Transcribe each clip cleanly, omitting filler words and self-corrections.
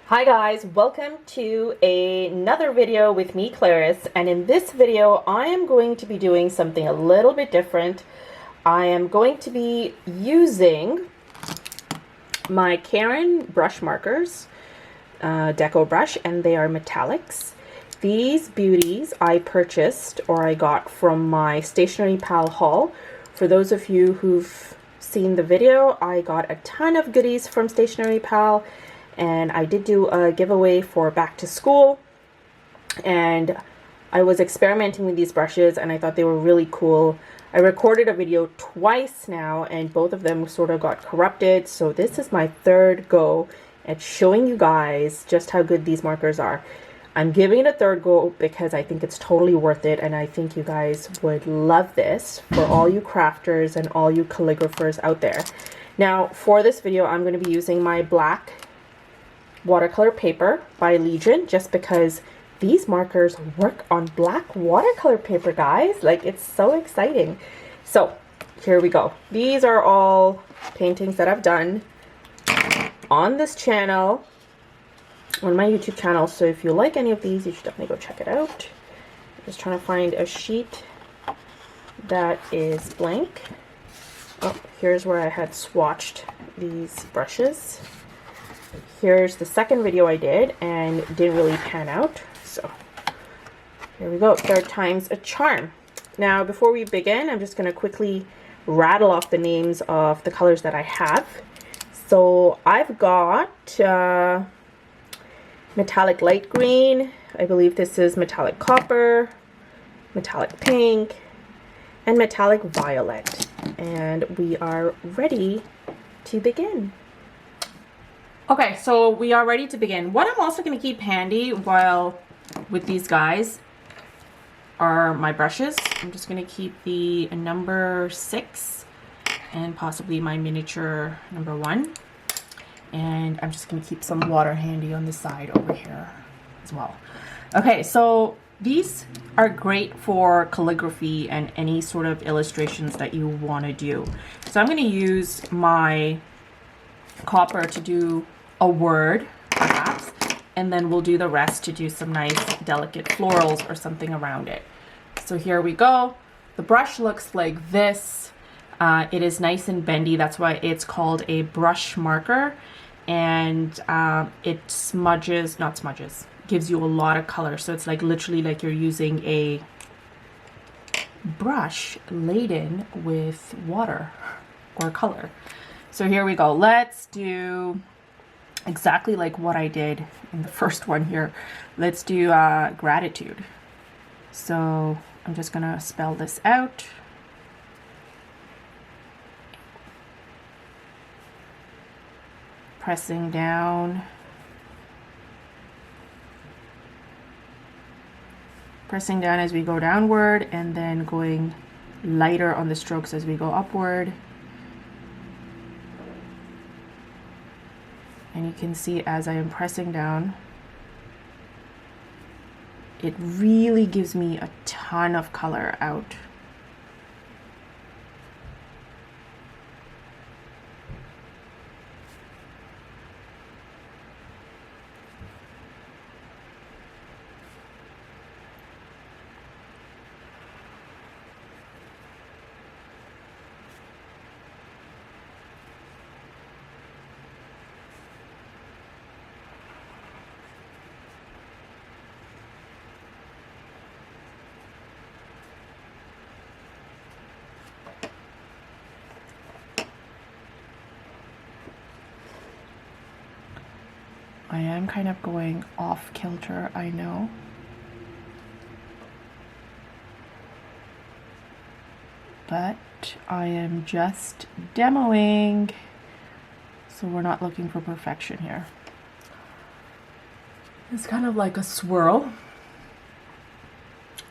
Hi guys, welcome to another video with me, Clarice, and in this video I am going to be doing something a little bit different. I am going to be using my Karin brush markers, Deco brush, and they are metallics. These beauties I purchased or I got from my Stationery Pal haul. For those of you who've seen the video, I got a ton of goodies from Stationery Pal. And I did do a giveaway for back to school, and I was experimenting with these brushes and I thought they were really cool. I recorded a video twice now and both of them sort of got corrupted, so this is my third go at showing you guys just how good these markers are. I'm giving it a third go because I think it's totally worth it, and I think you guys would love this for all you crafters and all you calligraphers out there. Now for this video I'm going to be using my black watercolor paper by Legion, just because these markers work on black watercolor paper, guys. Like, it's so exciting. So here we go. These are all paintings that I've done on this channel, on my YouTube channel, so if you like any of these you should definitely go check it out. I'm just trying to find a sheet that is blank. Oh, here's where I had swatched these brushes. Here's the second video I did and it didn't really pan out, so here we go. Third time's a charm. Now before we begin, I'm just going to quickly rattle off the names of the colors that I have. So I've got metallic light green, I believe this is metallic copper, metallic pink, and metallic violet, and we are ready to begin. Okay, so we are ready to begin. What I'm also going to keep handy while with these guys are my brushes. I'm just going to keep the number 6 and possibly my miniature number 1. And I'm just going to keep some water handy on the side over here as well. Okay, so these are great for calligraphy and any sort of illustrations that you want to do. So I'm going to use my copper to do a word perhaps, and then we'll do the rest to do some nice delicate florals or something around it. So here we go. The brush looks like this. It is nice and bendy, that's why it's called a brush marker, and it smudges, not smudges, gives you a lot of color. So it's like literally like you're using a brush laden with water or color. So here we go. Let's do exactly like what I did in the first one here. Let's do gratitude. So I'm just gonna spell this out. Pressing down. Pressing down as we go downward, and then going lighter on the strokes as we go upward. And you can see as I am pressing down, it really gives me a ton of color out. I am kind of going off kilter, I know. But I am just demoing, so we're not looking for perfection here. It's kind of like a swirl.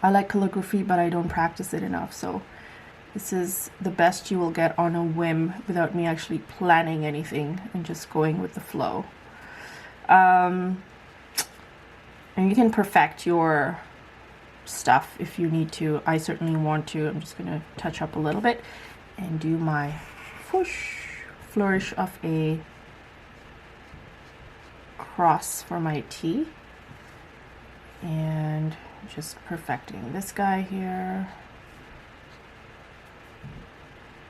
I like calligraphy, but I don't practice it enough, so this is the best you will get on a whim without me actually planning anything and just going with the flow. And you can perfect your stuff if you need to. I certainly want to. I'm just going to touch up a little bit and do my flourish of a cross for my T. And just perfecting this guy here.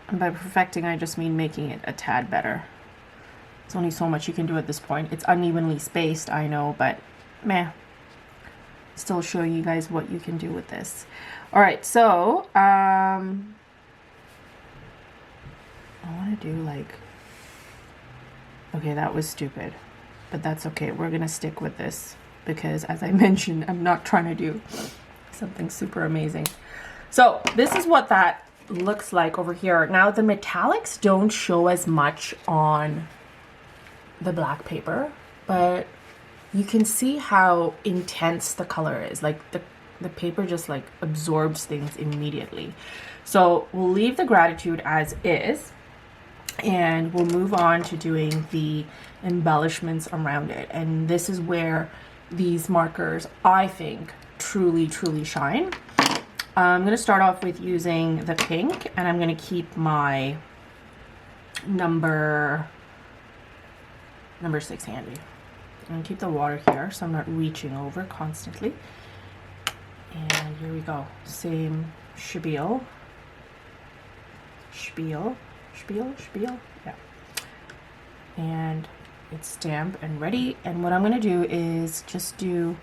And by perfecting, I just mean making it a tad better. There's only so much you can do at this point. It's unevenly spaced, I know, but meh. Still showing you guys what you can do with this. All right, so I want to do like, okay, that was stupid, but that's okay. We're gonna stick with this because, as I mentioned, I'm not trying to do something super amazing. So this is what that looks like over here. Now the metallics don't show as much on the black paper, but you can see how intense the color is. Like the paper just like absorbs things immediately. So we'll leave the gratitude as is, and we'll move on to doing the embellishments around it. And this is where these markers, I think, truly shine. I'm going to start off with using the pink, and I'm going to keep my number 6 handy. I'm going to keep the water here so I'm not reaching over constantly. And here we go. Same spiel. Yeah. And it's stamped and ready. And what I'm going to do is just do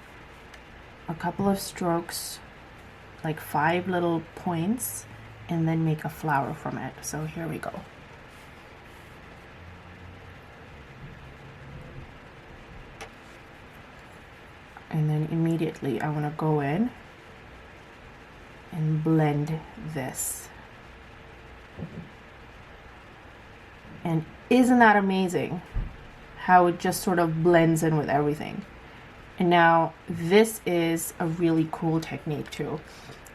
a couple of strokes, like 5 little points, and then make a flower from it. So here we go. And then immediately I want to go in and blend this. And isn't that amazing how it just sort of blends in with everything? And now this is a really cool technique too.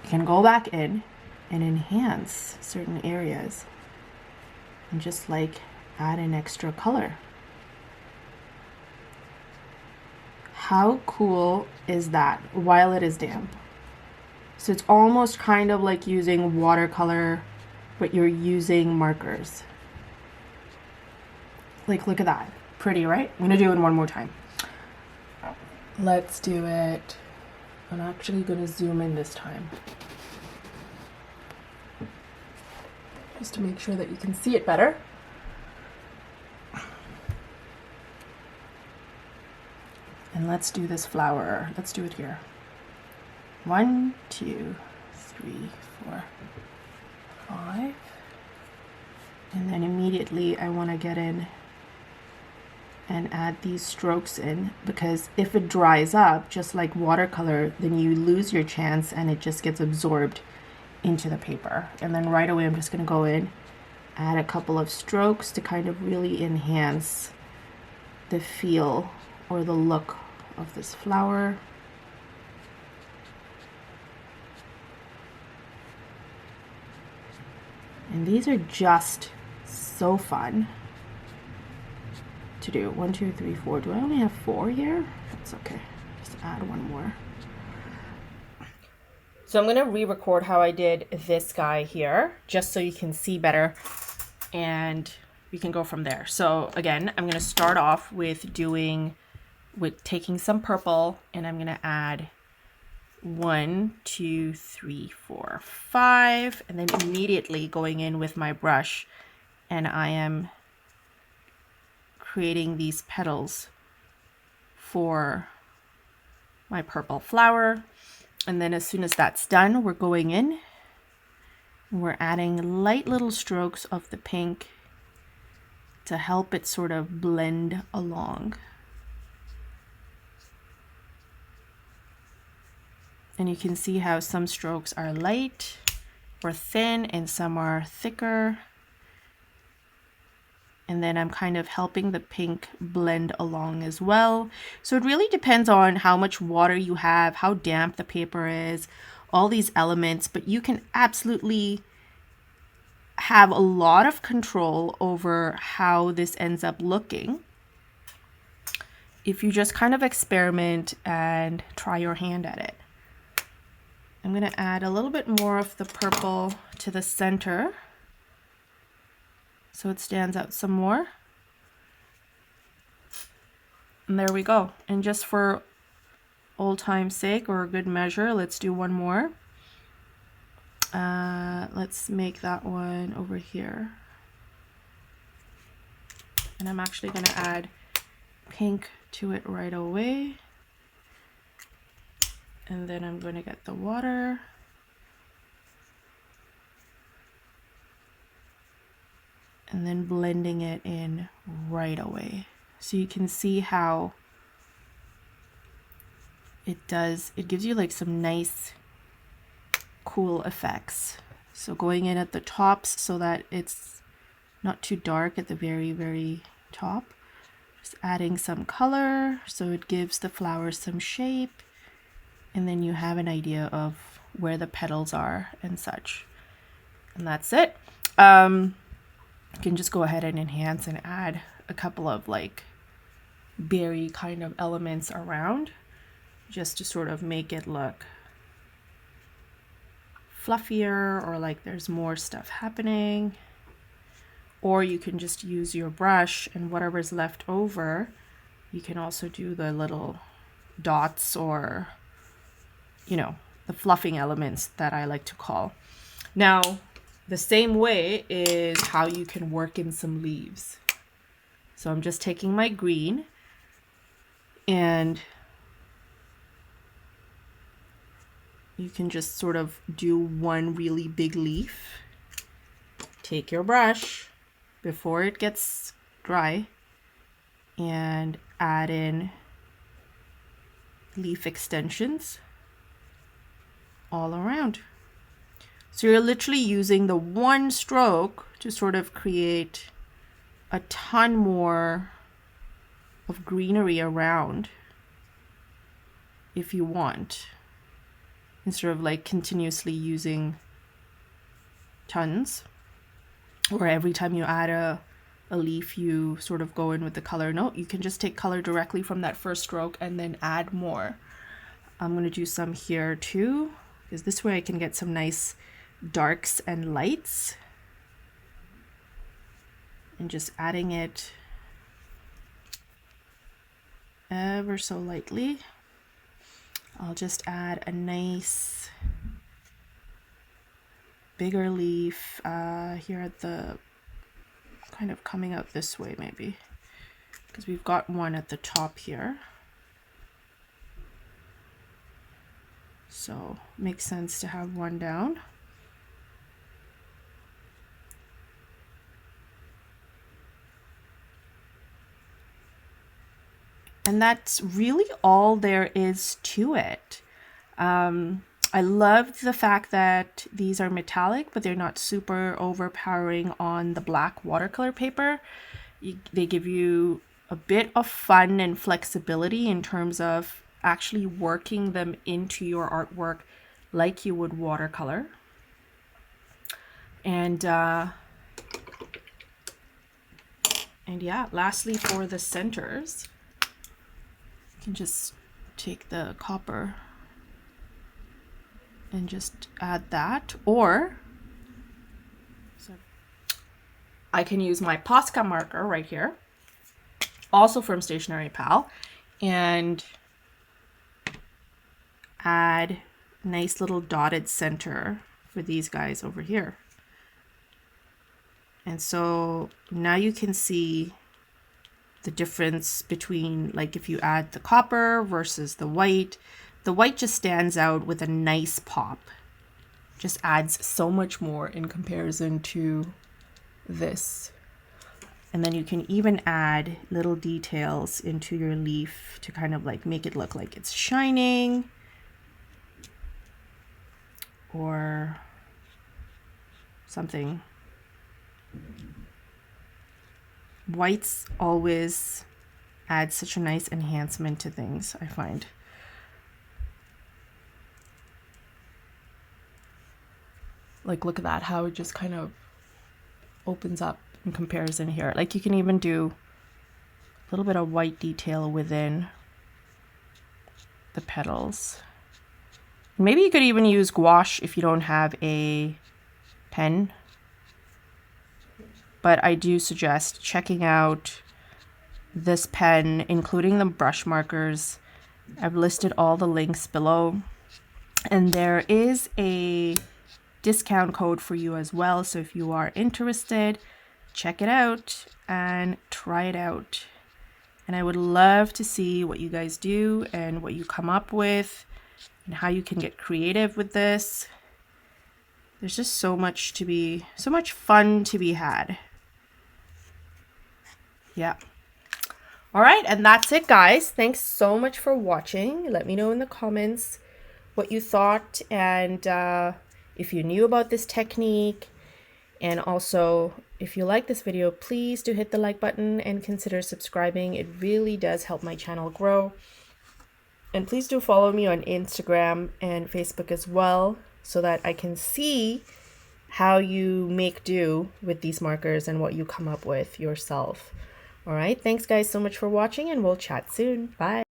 You can go back in and enhance certain areas and just like add an extra color. How cool is that while it is damp? So it's almost kind of like using watercolor, but you're using markers. Like, look at that. Pretty, right? I'm gonna do it one more time. Let's do it. I'm actually gonna zoom in this time, just to make sure that you can see it better. And let's do this flower. Let's do it here. 1, 2, 3, 4, 5. And then immediately I want to get in and add these strokes in, because if it dries up just like watercolor, then you lose your chance and it just gets absorbed into the paper. And then right away I'm just going to go in, add a couple of strokes to kind of really enhance the feel or the look of this flower. And these are just so fun to do. 1, 2, 3, 4. Do I only have 4 here? That's okay. Just add one more. So I'm going to re-record how I did this guy here, just so you can see better, and we can go from there. So again, I'm going to start off with taking some purple, and I'm going to add 1, 2, 3, 4, 5, and then immediately going in with my brush, and I am creating these petals for my purple flower. And then as soon as that's done, we're going in and we're adding light little strokes of the pink to help it sort of blend along. And you can see how some strokes are light or thin and some are thicker. And then I'm kind of helping the pink blend along as well. So it really depends on how much water you have, how damp the paper is, all these elements, but you can absolutely have a lot of control over how this ends up looking if you just kind of experiment and try your hand at it. I'm going to add a little bit more of the purple to the center so it stands out some more. And there we go. And just for old time's sake or a good measure, let's do one more. Let's make that one over here. And I'm actually going to add pink to it right away. And then I'm going to get the water. And then blending it in right away. So you can see how it gives you like some nice cool effects. So going in at the tops so that it's not too dark at the very, very top. Just adding some color so it gives the flowers some shape. And then you have an idea of where the petals are and such. And that's it. You can just go ahead and enhance and add a couple of like berry kind of elements around just to sort of make it look fluffier or like there's more stuff happening. Or you can just use your brush and whatever's left over, you can also do the little dots or, you know, the fluffing elements that I like to call. Now, the same way is how you can work in some leaves. So I'm just taking my green and you can just sort of do one really big leaf. Take your brush before it gets dry and add in leaf extensions all around. So you're literally using the one stroke to sort of create a ton more of greenery around if you want, instead of like continuously using tons, or every time you add a leaf you sort of go in with the color. No, you can just take color directly from that first stroke and then add more. I'm going to do some here too, because this way I can get some nice darks and lights. And just adding it ever so lightly. I'll just add a nice bigger leaf here at the kind of coming out this way maybe, because we've got one at the top here. So makes sense to have one down. And that's really all there is to it. I love the fact that these are metallic, but they're not super overpowering on the black watercolor paper. They give you a bit of fun and flexibility in terms of actually working them into your artwork like you would watercolor. And yeah, lastly, for the centers, you can just take the copper and just add that, or I can use my Posca marker right here, also from Stationery Pal, and add nice little dotted center for these guys over here. And so now you can see the difference between, like, if you add the copper versus the white just stands out with a nice pop. Just adds so much more in comparison to this. And then you can even add little details into your leaf to kind of like make it look like it's shining, or something. Whites always add such a nice enhancement to things, I find. Like, look at that, how it just kind of opens up in comparison here. Like, you can even do a little bit of white detail within the petals. Maybe you could even use gouache if you don't have a pen. But I do suggest checking out this pen, including the brush markers. I've listed all the links below, and there is a discount code for you as well. So if you are interested, check it out and try it out. And I would love to see what you guys do and what you come up with and how you can get creative with this. There's just so much fun to be had. Yeah. All right, and that's it, guys. Thanks so much for watching. Let me know in the comments what you thought, and if you knew about this technique. And also, if you like this video, please do hit the like button and consider subscribing. It really does help my channel grow. And please do follow me on Instagram and Facebook as well, so that I can see how you make do with these markers and what you come up with yourself. All right, thanks guys so much for watching, and we'll chat soon. Bye.